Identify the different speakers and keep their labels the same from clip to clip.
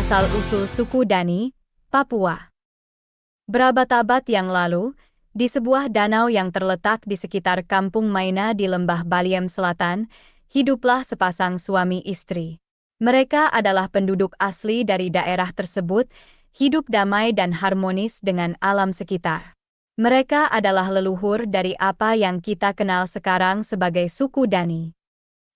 Speaker 1: asal-usul suku Dani, Papua. Berabad-abad yang lalu, di sebuah danau yang terletak di sekitar Kampung Maina di Lembah Baliem Selatan, hiduplah sepasang suami istri. Mereka adalah penduduk asli dari daerah tersebut, hidup damai dan harmonis dengan alam sekitar. Mereka adalah leluhur dari apa yang kita kenal sekarang sebagai suku Dani.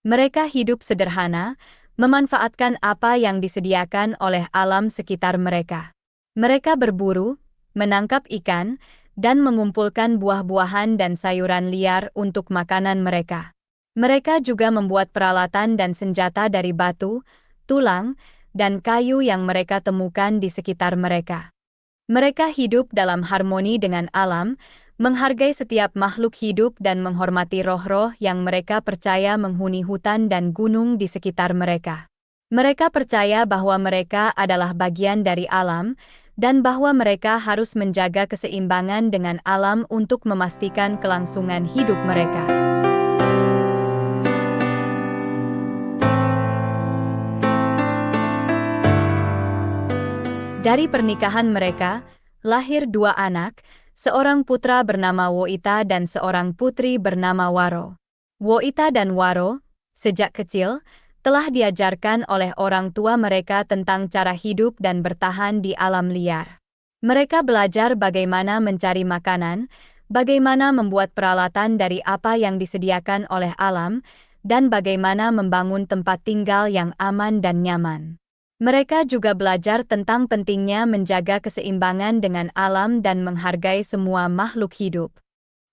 Speaker 1: Mereka hidup sederhana, memanfaatkan apa yang disediakan oleh alam sekitar mereka. Mereka berburu, menangkap ikan, dan mengumpulkan buah-buahan dan sayuran liar untuk makanan mereka. Mereka juga membuat peralatan dan senjata dari batu, tulang, dan kayu yang mereka temukan di sekitar mereka. Mereka hidup dalam harmoni dengan alam, menghargai setiap makhluk hidup dan menghormati roh-roh yang mereka percaya menghuni hutan dan gunung di sekitar mereka. Mereka percaya bahwa mereka adalah bagian dari alam, dan bahwa mereka harus menjaga keseimbangan dengan alam untuk memastikan kelangsungan hidup mereka. Dari pernikahan mereka, lahir dua anak, seorang putra bernama Woita dan seorang putri bernama Waro. Woita dan Waro, sejak kecil, telah diajarkan oleh orang tua mereka tentang cara hidup dan bertahan di alam liar. Mereka belajar bagaimana mencari makanan, bagaimana membuat peralatan dari apa yang disediakan oleh alam, dan bagaimana membangun tempat tinggal yang aman dan nyaman. Mereka juga belajar tentang pentingnya menjaga keseimbangan dengan alam dan menghargai semua makhluk hidup.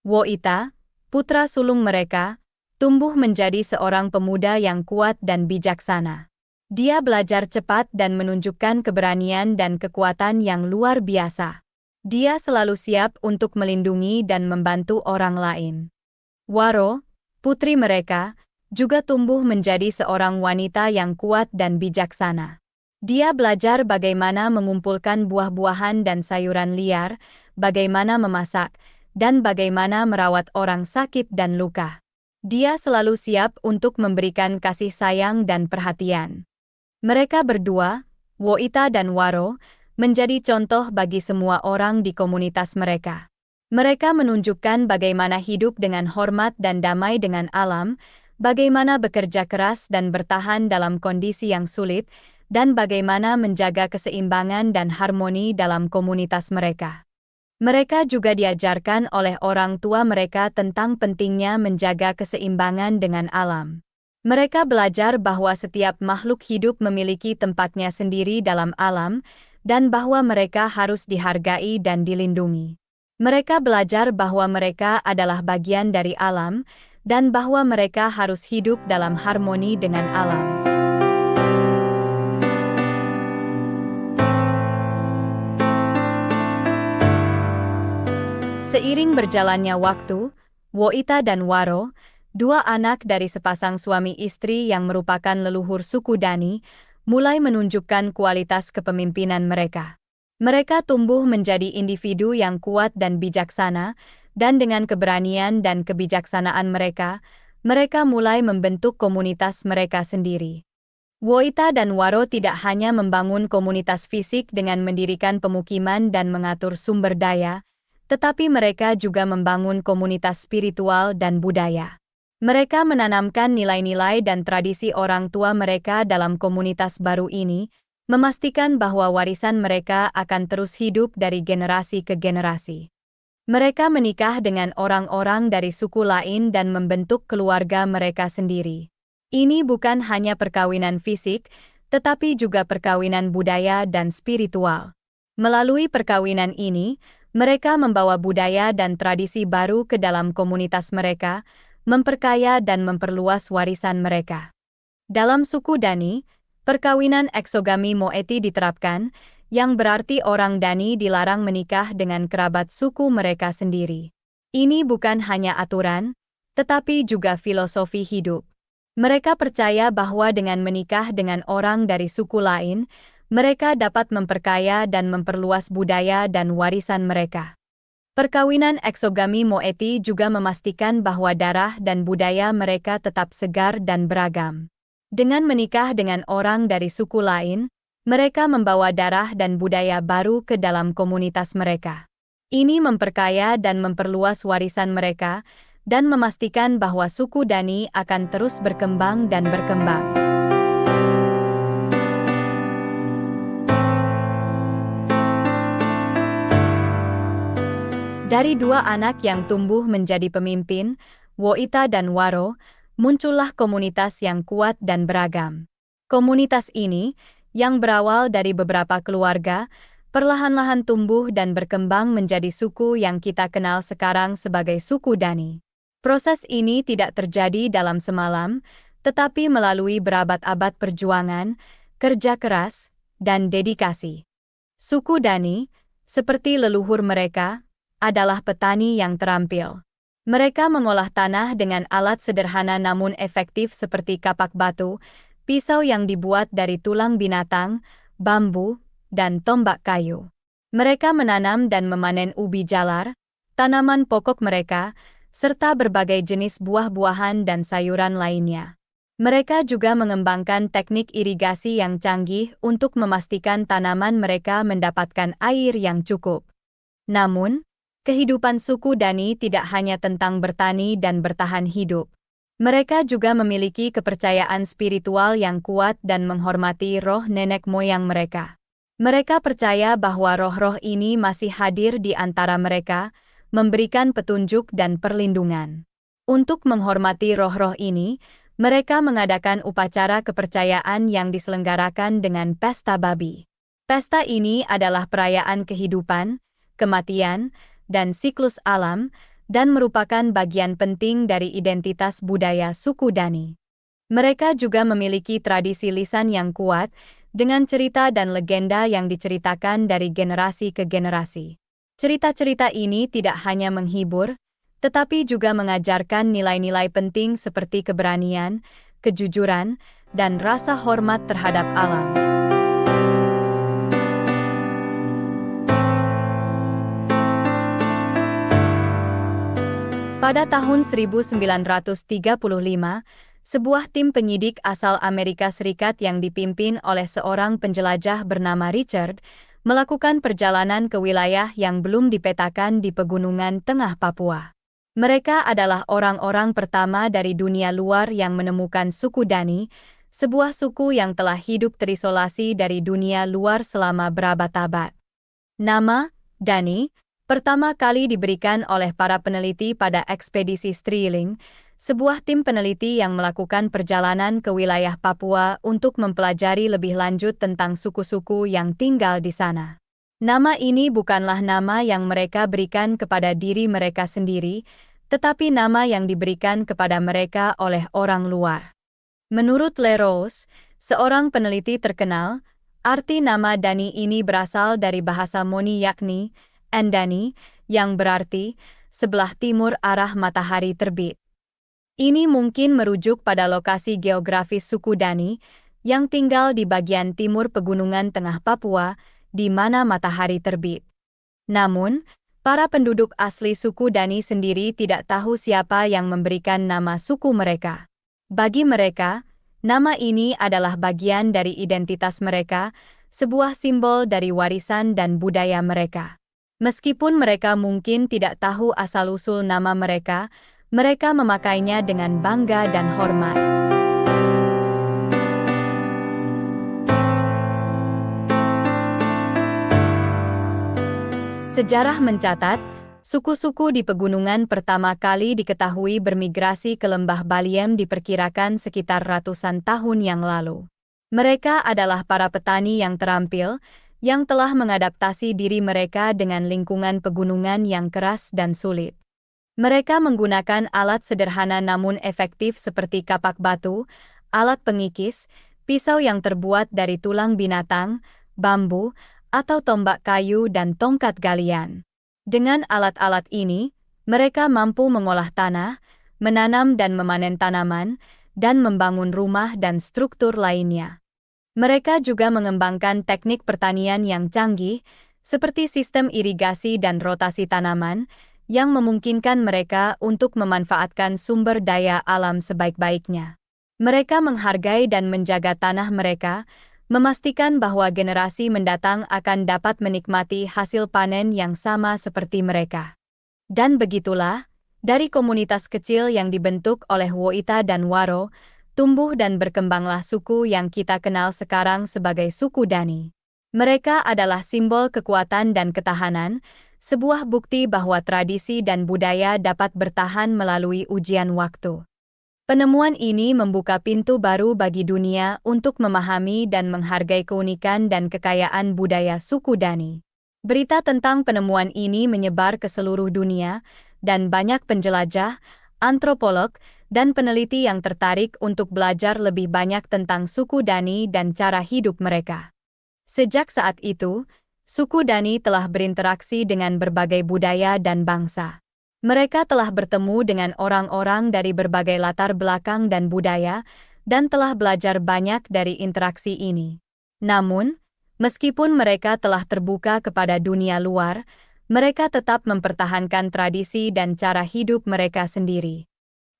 Speaker 1: Woita, putra sulung mereka, tumbuh menjadi seorang pemuda yang kuat dan bijaksana. Dia belajar cepat dan menunjukkan keberanian dan kekuatan yang luar biasa. Dia selalu siap untuk melindungi dan membantu orang lain. Waro, putri mereka, juga tumbuh menjadi seorang wanita yang kuat dan bijaksana. Dia belajar bagaimana mengumpulkan buah-buahan dan sayuran liar, bagaimana memasak, dan bagaimana merawat orang sakit dan luka. Dia selalu siap untuk memberikan kasih sayang dan perhatian. Mereka berdua, Woita dan Waro, menjadi contoh bagi semua orang di komunitas mereka. Mereka menunjukkan bagaimana hidup dengan hormat dan damai dengan alam, bagaimana bekerja keras dan bertahan dalam kondisi yang sulit, dan bagaimana menjaga keseimbangan dan harmoni dalam komunitas mereka. Mereka juga diajarkan oleh orang tua mereka tentang pentingnya menjaga keseimbangan dengan alam. Mereka belajar bahwa setiap makhluk hidup memiliki tempatnya sendiri dalam alam, dan bahwa mereka harus dihargai dan dilindungi. Mereka belajar bahwa mereka adalah bagian dari alam, dan bahwa mereka harus hidup dalam harmoni dengan alam. Seiring berjalannya waktu, Woita dan Waro, dua anak dari sepasang suami istri yang merupakan leluhur suku Dani, mulai menunjukkan kualitas kepemimpinan mereka. Mereka tumbuh menjadi individu yang kuat dan bijaksana, dan dengan keberanian dan kebijaksanaan mereka, mereka mulai membentuk komunitas mereka sendiri. Woita dan Waro tidak hanya membangun komunitas fisik dengan mendirikan pemukiman dan mengatur sumber daya, tetapi mereka juga membangun komunitas spiritual dan budaya. Mereka menanamkan nilai-nilai dan tradisi orang tua mereka dalam komunitas baru ini, memastikan bahwa warisan mereka akan terus hidup dari generasi ke generasi. Mereka menikah dengan orang-orang dari suku lain dan membentuk keluarga mereka sendiri. Ini bukan hanya perkawinan fisik, tetapi juga perkawinan budaya dan spiritual. Melalui perkawinan ini, mereka membawa budaya dan tradisi baru ke dalam komunitas mereka, memperkaya dan memperluas warisan mereka. Dalam suku Dani, perkawinan eksogami moeti diterapkan, yang berarti orang Dani dilarang menikah dengan kerabat suku mereka sendiri. Ini bukan hanya aturan, tetapi juga filosofi hidup. Mereka percaya bahwa dengan menikah dengan orang dari suku lain, mereka dapat memperkaya dan memperluas budaya dan warisan mereka. Perkawinan eksogami moeti juga memastikan bahwa darah dan budaya mereka tetap segar dan beragam. Dengan menikah dengan orang dari suku lain, Mereka membawa darah dan budaya baru ke dalam komunitas mereka. Ini memperkaya dan memperluas warisan mereka, dan memastikan bahwa suku Dani akan terus berkembang dan berkembang. Dari dua anak yang tumbuh menjadi pemimpin, Woita dan Waro, muncullah komunitas yang kuat dan beragam. Komunitas ini, yang berawal dari beberapa keluarga, perlahan-lahan tumbuh dan berkembang menjadi suku yang kita kenal sekarang sebagai suku Dani. Proses ini tidak terjadi dalam semalam, tetapi melalui berabad-abad perjuangan, kerja keras, dan dedikasi. Suku Dani, seperti leluhur mereka, adalah petani yang terampil. Mereka mengolah tanah dengan alat sederhana namun efektif seperti kapak batu, pisau yang dibuat dari tulang binatang, bambu, dan tombak kayu. Mereka menanam dan memanen ubi jalar, tanaman pokok mereka, serta berbagai jenis buah-buahan dan sayuran lainnya. Mereka juga mengembangkan teknik irigasi yang canggih untuk memastikan tanaman mereka mendapatkan air yang cukup. Namun, kehidupan suku Dani tidak hanya tentang bertani dan bertahan hidup. Mereka juga memiliki kepercayaan spiritual yang kuat dan menghormati roh nenek moyang mereka. Mereka percaya bahwa roh-roh ini masih hadir di antara mereka, memberikan petunjuk dan perlindungan. Untuk menghormati roh-roh ini, mereka mengadakan upacara kepercayaan yang diselenggarakan dengan pesta babi. Pesta ini adalah perayaan kehidupan, kematian, dan siklus alam, dan merupakan bagian penting dari identitas budaya suku Dani. Mereka juga memiliki tradisi lisan yang kuat, dengan cerita dan legenda yang diceritakan dari generasi ke generasi. Cerita-cerita ini tidak hanya menghibur, tetapi juga mengajarkan nilai-nilai penting seperti keberanian, kejujuran, dan rasa hormat terhadap alam. Pada tahun 1935, sebuah tim penyidik asal Amerika Serikat yang dipimpin oleh seorang penjelajah bernama Richard, melakukan perjalanan ke wilayah yang belum dipetakan di pegunungan tengah Papua. Mereka adalah orang-orang pertama dari dunia luar yang menemukan suku Dani, sebuah suku yang telah hidup terisolasi dari dunia luar selama berabad-abad. Nama, Dani, pertama kali diberikan oleh para peneliti pada ekspedisi Striling, sebuah tim peneliti yang melakukan perjalanan ke wilayah Papua untuk mempelajari lebih lanjut tentang suku-suku yang tinggal di sana. Nama ini bukanlah nama yang mereka berikan kepada diri mereka sendiri, tetapi nama yang diberikan kepada mereka oleh orang luar. Menurut Leroux, seorang peneliti terkenal, arti nama Dani ini berasal dari bahasa Moni yakni Andani, yang berarti sebelah timur arah matahari terbit. Ini mungkin merujuk pada lokasi geografis suku Dani, yang tinggal di bagian timur pegunungan tengah Papua, di mana matahari terbit. Namun, para penduduk asli suku Dani sendiri tidak tahu siapa yang memberikan nama suku mereka. Bagi mereka, nama ini adalah bagian dari identitas mereka, sebuah simbol dari warisan dan budaya mereka. Meskipun mereka mungkin tidak tahu asal-usul nama mereka memakainya dengan bangga dan hormat. Sejarah mencatat, suku-suku di pegunungan pertama kali diketahui bermigrasi ke lembah Baliem diperkirakan sekitar ratusan tahun yang lalu. Mereka adalah para petani yang terampil, yang telah mengadaptasi diri mereka dengan lingkungan pegunungan yang keras dan sulit. Mereka menggunakan alat sederhana namun efektif seperti kapak batu, alat pengikis, pisau yang terbuat dari tulang binatang, bambu, atau tombak kayu dan tongkat galian. Dengan alat-alat ini, mereka mampu mengolah tanah, menanam dan memanen tanaman, dan membangun rumah dan struktur lainnya. Mereka juga mengembangkan teknik pertanian yang canggih, seperti sistem irigasi dan rotasi tanaman, yang memungkinkan mereka untuk memanfaatkan sumber daya alam sebaik-baiknya. Mereka menghargai dan menjaga tanah mereka, memastikan bahwa generasi mendatang akan dapat menikmati hasil panen yang sama seperti mereka. Dan begitulah, dari komunitas kecil yang dibentuk oleh Woita dan Waro, tumbuh dan berkembanglah suku yang kita kenal sekarang sebagai suku Dani. Mereka adalah simbol kekuatan dan ketahanan, sebuah bukti bahwa tradisi dan budaya dapat bertahan melalui ujian waktu. Penemuan ini membuka pintu baru bagi dunia untuk memahami dan menghargai keunikan dan kekayaan budaya suku Dani. Berita tentang penemuan ini menyebar ke seluruh dunia, dan banyak penjelajah, antropolog, dan peneliti yang tertarik untuk belajar lebih banyak tentang suku Dani dan cara hidup mereka. Sejak saat itu, suku Dani telah berinteraksi dengan berbagai budaya dan bangsa. Mereka telah bertemu dengan orang-orang dari berbagai latar belakang dan budaya, dan telah belajar banyak dari interaksi ini. Namun, meskipun mereka telah terbuka kepada dunia luar, mereka tetap mempertahankan tradisi dan cara hidup mereka sendiri.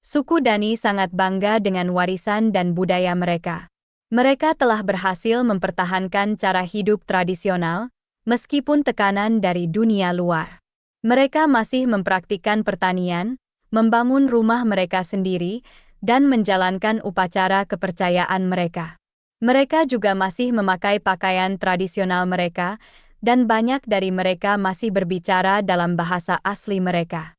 Speaker 1: Suku Dani sangat bangga dengan warisan dan budaya mereka. Mereka telah berhasil mempertahankan cara hidup tradisional, meskipun tekanan dari dunia luar. Mereka masih mempraktikkan pertanian, membangun rumah mereka sendiri, dan menjalankan upacara kepercayaan mereka. Mereka juga masih memakai pakaian tradisional mereka, dan banyak dari mereka masih berbicara dalam bahasa asli mereka.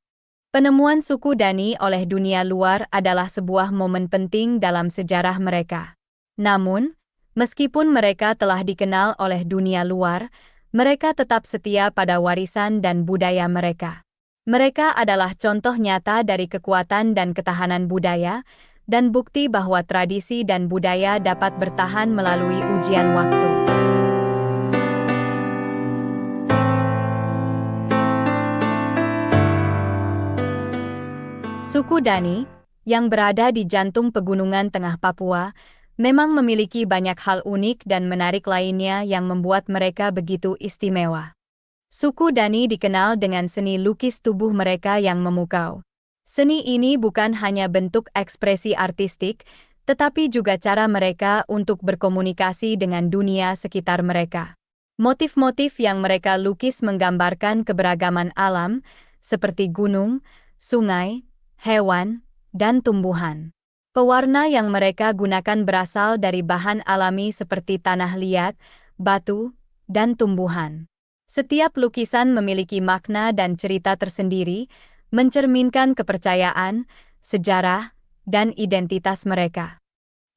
Speaker 1: Penemuan suku Dani oleh dunia luar adalah sebuah momen penting dalam sejarah mereka. Namun, meskipun mereka telah dikenal oleh dunia luar, mereka tetap setia pada warisan dan budaya mereka. Mereka adalah contoh nyata dari kekuatan dan ketahanan budaya, dan bukti bahwa tradisi dan budaya dapat bertahan melalui ujian waktu. Suku Dani, yang berada di jantung pegunungan tengah Papua, memang memiliki banyak hal unik dan menarik lainnya yang membuat mereka begitu istimewa. Suku Dani dikenal dengan seni lukis tubuh mereka yang memukau. Seni ini bukan hanya bentuk ekspresi artistik, tetapi juga cara mereka untuk berkomunikasi dengan dunia sekitar mereka. Motif-motif yang mereka lukis menggambarkan keberagaman alam, seperti gunung, sungai, hewan, dan tumbuhan. Pewarna yang mereka gunakan berasal dari bahan alami seperti tanah liat, batu, dan tumbuhan. Setiap lukisan memiliki makna dan cerita tersendiri, mencerminkan kepercayaan, sejarah, dan identitas mereka.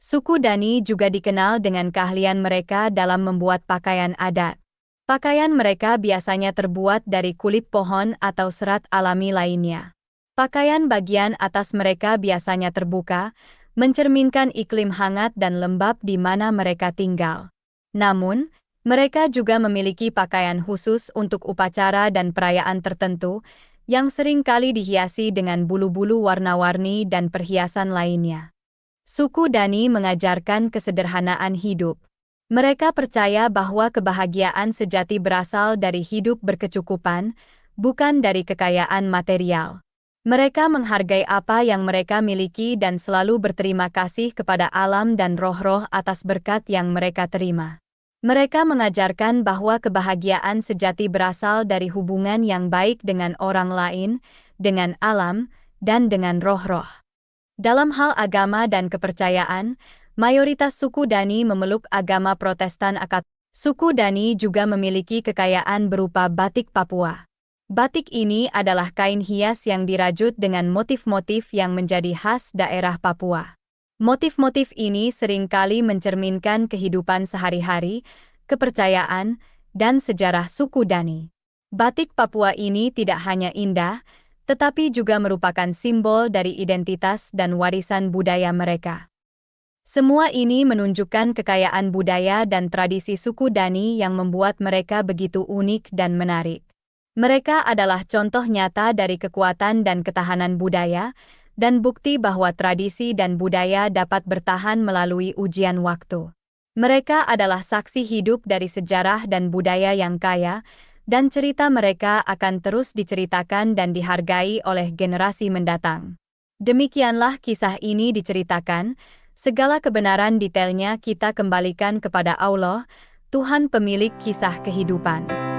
Speaker 1: Suku Dani juga dikenal dengan keahlian mereka dalam membuat pakaian adat. Pakaian mereka biasanya terbuat dari kulit pohon atau serat alami lainnya. Pakaian bagian atas mereka biasanya terbuka, mencerminkan iklim hangat dan lembab di mana mereka tinggal. Namun, mereka juga memiliki pakaian khusus untuk upacara dan perayaan tertentu, yang sering kali dihiasi dengan bulu-bulu warna-warni dan perhiasan lainnya. Suku Dani mengajarkan kesederhanaan hidup. Mereka percaya bahwa kebahagiaan sejati berasal dari hidup berkecukupan, bukan dari kekayaan material. Mereka menghargai apa yang mereka miliki dan selalu berterima kasih kepada alam dan roh-roh atas berkat yang mereka terima. Mereka mengajarkan bahwa kebahagiaan sejati berasal dari hubungan yang baik dengan orang lain, dengan alam, dan dengan roh-roh. Dalam hal agama dan kepercayaan, mayoritas suku Dani memeluk agama Protestan Katolik. Suku Dani juga memiliki kekayaan berupa batik Papua. Batik ini adalah kain hias yang dirajut dengan motif-motif yang menjadi khas daerah Papua. Motif-motif ini seringkali mencerminkan kehidupan sehari-hari, kepercayaan, dan sejarah suku Dani. Batik Papua ini tidak hanya indah, tetapi juga merupakan simbol dari identitas dan warisan budaya mereka. Semua ini menunjukkan kekayaan budaya dan tradisi suku Dani yang membuat mereka begitu unik dan menarik. Mereka adalah contoh nyata dari kekuatan dan ketahanan budaya, dan bukti bahwa tradisi dan budaya dapat bertahan melalui ujian waktu. Mereka adalah saksi hidup dari sejarah dan budaya yang kaya, dan cerita mereka akan terus diceritakan dan dihargai oleh generasi mendatang. Demikianlah kisah ini diceritakan. Segala kebenaran detailnya kita kembalikan kepada Allah, Tuhan pemilik kisah kehidupan.